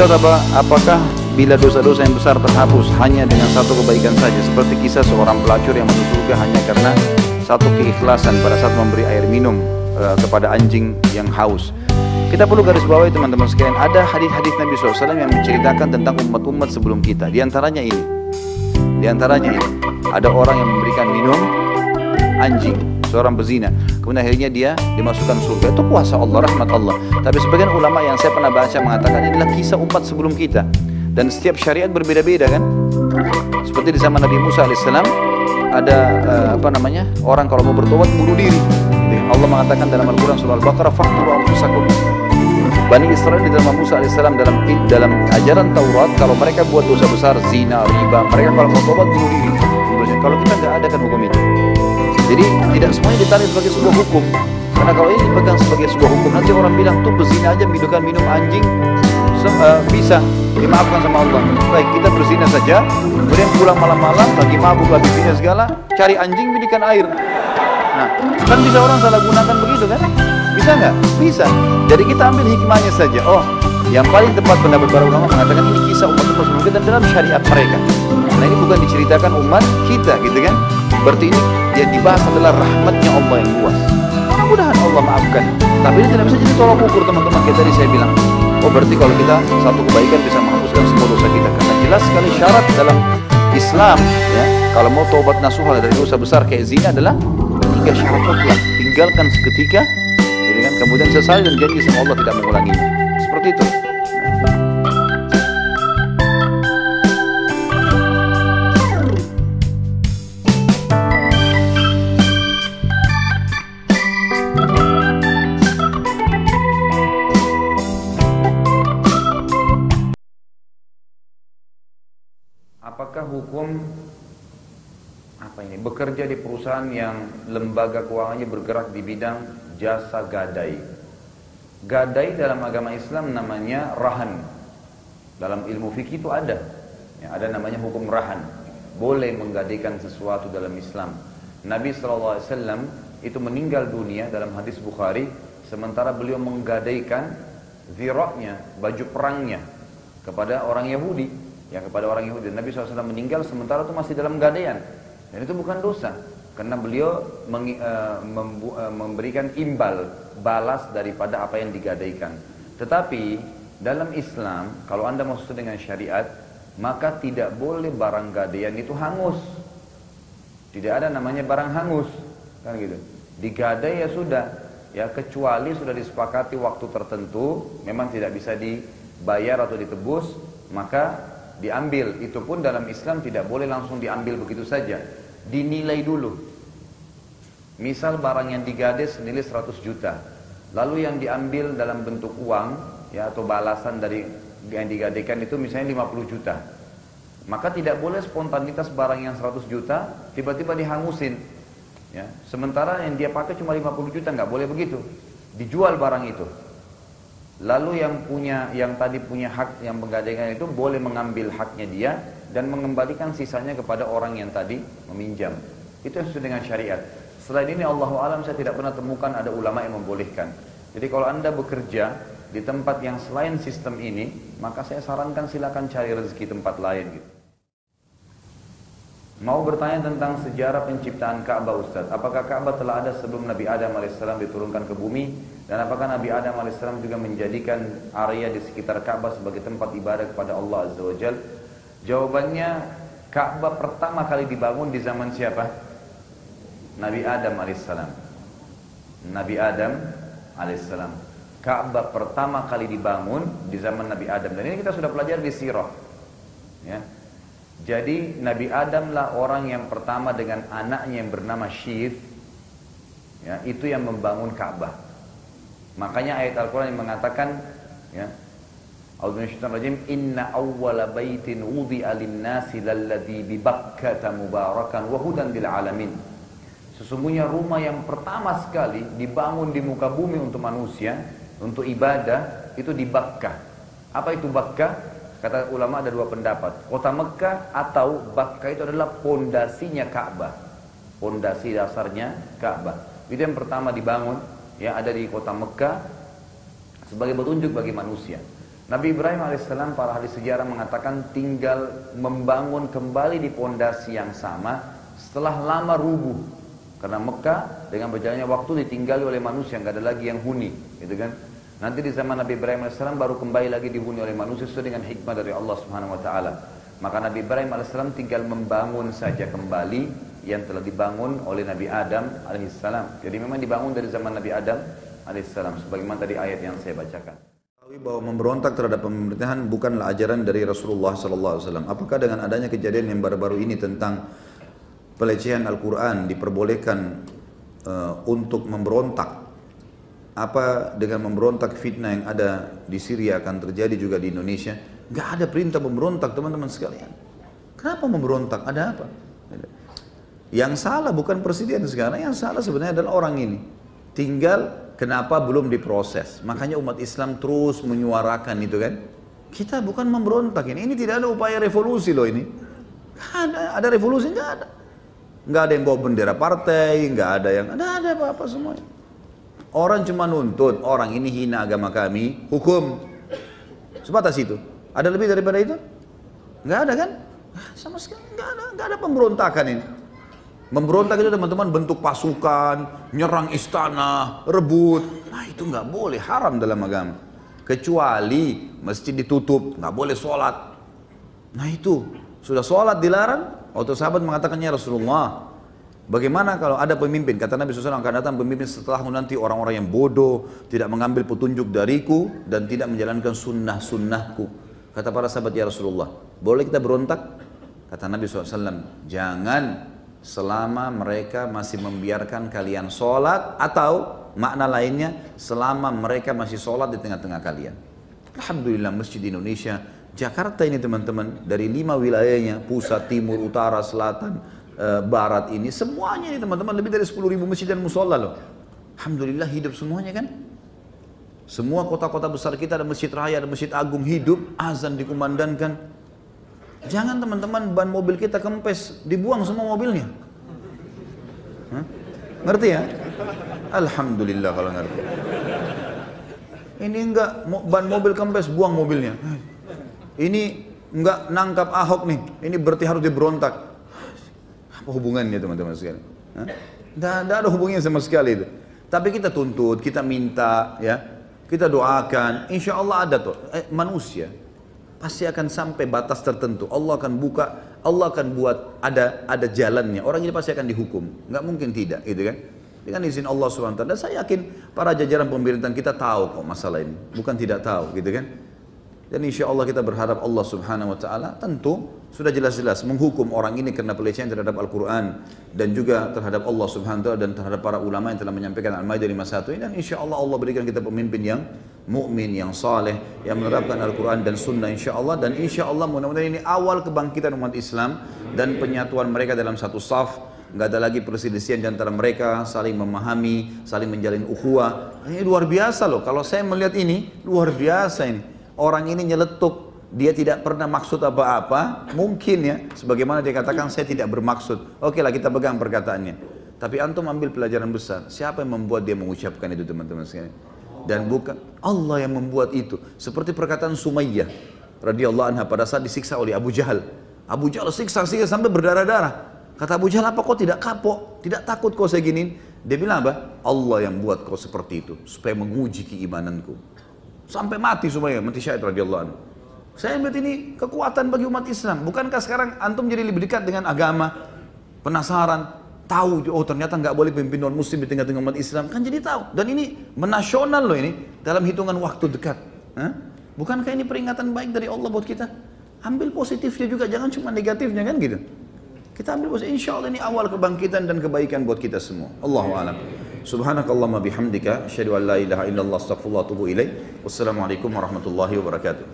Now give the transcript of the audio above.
Ustaz, apakah bila dosa-dosa yang besar terhapus hanya dengan satu kebaikan saja, seperti kisah seorang pelacur yang masuk surga hanya karena satu keikhlasan pada saat memberi air minum kepada anjing yang haus? Kita perlu garis bawahi teman-teman sekalian, ada hadis-hadis Nabi SAW yang menceritakan tentang umat-umat sebelum kita. Di antaranya ini, ada orang yang memberikan minum anjing, seorang pezina, kemudian akhirnya dia dimasukkan surga. Itu kuasa Allah, rahmat Allah. Tapi sebagian ulama yang saya pernah baca mengatakan ini adalah kisah umat sebelum kita, dan setiap syariat berbeda-beda kan. Seperti di zaman Nabi Musa alaihissalam ada orang kalau mau bertobat bunuh diri. Allah mengatakan dalam Al-Quran surah Al-Baqarah, faqtulu anfusakum. Bani Israel di zaman Musa alaihissalam dalam ajaran Taurat, kalau mereka buat dosa besar, zina, riba, mereka kalau mau tobat bunuh diri. Kalau kita nggak ada kan hukum itu. Jadi tidak semuanya ditarik sebagai sebuah hukum. Karena kalau ini dipegang sebagai sebuah hukum, nanti orang bilang tuh berzina aja minum anjing bisa dimaafkan sama Allah. Baik, kita berzina saja, kemudian pulang malam-malam lagi mabuk, lagi zina segala, cari anjing berikan air. Nah, kan bisa orang salah gunakan begitu kan? Bisa nggak? Bisa. Jadi kita ambil hikmahnya saja. Oh, yang paling tepat pendapat para ulama mengatakan ini kisah umat-umat sebelum kita dalam syariat mereka. Nah, ini bukan diceritakan umat kita gitu kan? Berarti ini yang dibahas adalah rahmatnya Allah yang luas. Mudah-mudahan Allah maafkan. Tapi ini tidak bisa jadi tolak ukur teman-teman. Kayak tadi saya bilang, oh berarti kalau kita satu kebaikan bisa menghapuskan semua dosa kita. Karena jelas sekali syarat dalam Islam ya, kalau mau taubat nasuha dari dosa besar kayak zina adalah 3 syarat mutlak. Tinggalkan seketika, jadi kan, kemudian sesal dan janji sama Allah tidak mengulanginya. Seperti itu. Apakah hukum bekerja di perusahaan yang lembaga keuangannya bergerak di bidang jasa gadai? Gadai dalam agama Islam namanya rahan. Dalam ilmu fikih itu ada namanya hukum rahan. Boleh menggadaikan sesuatu dalam Islam. Nabi SAW itu meninggal dunia dalam hadis Bukhari, sementara beliau menggadaikan zirahnya, baju perangnya, kepada orang Yahudi. Kepada orang Yahudi. Nabi SAW meninggal sementara itu masih dalam gadaian, dan itu bukan dosa karena beliau memberikan imbal, balas daripada apa yang digadaikan. Tetapi dalam Islam, kalau anda mau sesuai dengan syariat, maka tidak boleh barang gadaian itu hangus. Tidak ada namanya barang hangus, kan gitu. Digadai ya sudah, ya kecuali sudah disepakati waktu tertentu, memang tidak bisa dibayar atau ditebus, maka diambil. Itu pun dalam Islam tidak boleh langsung diambil begitu saja, dinilai dulu. Misal barang yang digadai senilai 100 juta, lalu yang diambil dalam bentuk uang ya, atau balasan dari yang digadaikan itu misalnya 50 juta, maka tidak boleh spontanitas barang yang 100 juta tiba-tiba dihangusin ya. Sementara yang dia pakai cuma 50 juta, nggak boleh begitu. Dijual barang itu. Lalu yang tadi punya hak yang menggadaikan itu boleh mengambil haknya dia dan mengembalikan sisanya kepada orang yang tadi meminjam. Itu yang sesuai dengan syariat. Selain ini Allahu a'lam, saya tidak pernah temukan ada ulama yang membolehkan. Jadi kalau anda bekerja di tempat yang selain sistem ini, maka saya sarankan silakan cari rezeki tempat lain gitu. Mau bertanya tentang sejarah penciptaan Ka'bah Ustaz. Apakah Ka'bah telah ada sebelum Nabi Adam AS diturunkan ke bumi? Dan apakah Nabi Adam AS juga menjadikan area di sekitar Ka'bah sebagai tempat ibadah kepada Allah Azza wa Jal? Jawabannya, Ka'bah pertama kali dibangun di zaman siapa? Nabi Adam AS. Nabi Adam AS. Ka'bah pertama kali dibangun di zaman Nabi Adam. Dan ini kita sudah pelajari di sirah ya. Jadi Nabi Adam lah orang yang pertama dengan anaknya yang bernama Syith ya, itu yang membangun Ka'bah. Makanya ayat Al-Quran yang mengatakan ya, inna awwala baitin wudi'a lin-nasi lalladzi bi Bakkah mubarakan wa hudan lil alamin. Sesungguhnya rumah yang pertama sekali dibangun di muka bumi untuk manusia, untuk ibadah, itu di Bakkah. Apa itu Bakkah? Kata ulama ada 2 pendapat. Kota Mekah atau Bakkah itu adalah pondasinya Ka'bah. Pondasi dasarnya Ka'bah. Itu yang pertama dibangun, ya, ada di kota Mekah sebagai petunjuk bagi manusia. Nabi Ibrahim alaihissalam, para ahli sejarah mengatakan tinggal membangun kembali di pondasi yang sama setelah lama rubuh. Karena Mekah dengan berjalannya waktu ditinggali oleh manusia, nggak ada lagi yang huni, gitu kan? Nanti di zaman Nabi Ibrahim alaihissalam baru kembali lagi dihuni oleh manusia sesuai dengan hikmah dari Allah Subhanahu Wa Taala. Maka Nabi Ibrahim alaihissalam tinggal membangun saja kembali yang telah dibangun oleh Nabi Adam alaihissalam. Jadi memang dibangun dari zaman Nabi Adam alaihissalam, sebagaimana tadi ayat yang saya bacakan. Bahwa memberontak terhadap pemerintahan bukanlah ajaran dari Rasulullah SAW. Apakah dengan adanya kejadian yang baru-baru ini tentang pelecehan Al-Quran diperbolehkan untuk memberontak? Apa dengan memberontak fitnah yang ada di Syria akan terjadi juga di Indonesia? Nggak ada perintah memberontak, teman-teman sekalian. Kenapa memberontak? Ada apa? Yang salah bukan presiden sekarang, yang salah sebenarnya adalah orang ini. Tinggal kenapa belum diproses. Makanya umat Islam terus menyuarakan itu kan. Kita bukan memberontak ini. Ini tidak ada upaya revolusi loh ini. Ada revolusi? Nggak ada. Nggak ada yang bawa bendera partai, nggak ada yang ada apa-apa semuanya. Orang cuma nuntut, orang ini hina agama kami, hukum. Sebatas itu. Ada lebih daripada itu? Nggak ada kan? Sama sekali nggak ada pemberontakan ini. Memberontak itu teman-teman bentuk pasukan, nyerang istana, rebut. Nah itu nggak boleh, haram dalam agama. Kecuali masjid ditutup, nggak boleh sholat. Nah itu, sudah sholat dilarang. Waktu sahabat mengatakannya Rasulullah, bagaimana kalau ada pemimpin? Kata Nabi SAW akan datang pemimpin setelahmu nanti orang-orang yang bodoh, tidak mengambil petunjuk dariku dan tidak menjalankan sunnah-sunnahku. Kata para sahabat, ya Rasulullah, boleh kita berontak? Kata Nabi SAW, jangan selama mereka masih membiarkan kalian sholat, atau makna lainnya selama mereka masih sholat di tengah-tengah kalian. Alhamdulillah masjid di Indonesia, Jakarta ini teman-teman, dari 5 wilayahnya, pusat, timur, utara, selatan, barat ini, semuanya ini teman-teman lebih dari 10.000 masjid dan musola loh. Alhamdulillah hidup semuanya kan. Semua kota-kota besar kita ada masjid raya, ada masjid agung hidup, azan dikumandangkan. Jangan teman-teman ban mobil kita kempes, dibuang semua mobilnya. Hah? Ngerti ya? Alhamdulillah kalau ngerti. Ini enggak ban mobil kempes, buang mobilnya. Ini enggak nangkap Ahok nih, ini berarti harus diberontak. Apa hubungannya teman-teman sekalian? Enggak ada hubungannya sama sekali itu. Tapi kita tuntut, kita minta, ya, kita doakan. Insya Allah ada tuh manusia pasti akan sampai batas tertentu. Allah akan buka, Allah akan buat ada jalannya. Orang ini pasti akan dihukum, nggak mungkin tidak, gitu kan? Dengan izin Allah SWT. Dan saya yakin para jajaran pemerintahan kita tahu kok masalah ini, bukan tidak tahu, gitu kan? Dan insya Allah kita berharap Allah Subhanahu Wa Taala tentu sudah jelas-jelas menghukum orang ini karena pelecehan terhadap Al-Quran dan juga terhadap Allah Subhanahu Wa Taala dan terhadap para ulama yang telah menyampaikan Al-Maidah 51 ini. Dan insya Allah Allah berikan kita pemimpin yang mukmin, yang saleh, yang menerapkan Al-Quran dan Sunnah insya Allah. Dan insya Allah mudah-mudahan ini awal kebangkitan umat Islam dan penyatuan mereka dalam satu saf. Nggak ada lagi perselisihan di antara mereka, saling memahami, saling menjalin ukhuwah. Ini luar biasa loh. Kalau saya melihat ini luar biasa ini. Orang ini nyeletuk, dia tidak pernah maksud apa-apa, mungkin ya, sebagaimana dia katakan saya tidak bermaksud. Oke lah kita pegang perkataannya. Tapi antum ambil pelajaran besar. Siapa yang membuat dia mengucapkan itu teman-teman sekalian? Dan bukan Allah yang membuat itu. Seperti perkataan Sumayyah radhiyallahu anha pada saat disiksa oleh Abu Jahal. Abu Jahal siksa sampai berdarah-darah. Kata Abu Jahal, apa kau tidak kapok? Tidak takut kau saya giniin? Dia bilang apa? Allah yang buat kau seperti itu supaya menguji keimananku. Sampai mati Sumayyah, mati syahid radhiyallahu anhu. Saya melihat ini kekuatan bagi umat Islam. Bukankah sekarang antum jadi lebih dekat dengan agama? Penasaran, tahu, oh ternyata nggak boleh pimpin non muslim di tengah-tengah umat Islam. Kan jadi tahu. Dan ini menasional loh ini, dalam hitungan waktu dekat. Hah? Bukankah ini peringatan baik dari Allah buat kita? Ambil positifnya juga, jangan cuma negatifnya kan gitu. Kita ambil positif, insya Allah ini awal kebangkitan dan kebaikan buat kita semua. Allahu a'lam. Subhanakallahumma bihamdika asyhadu an la ilaha illallah astaghfirullah wa atubu ilaik. Wassalamualaikum warahmatullahi wabarakatuh.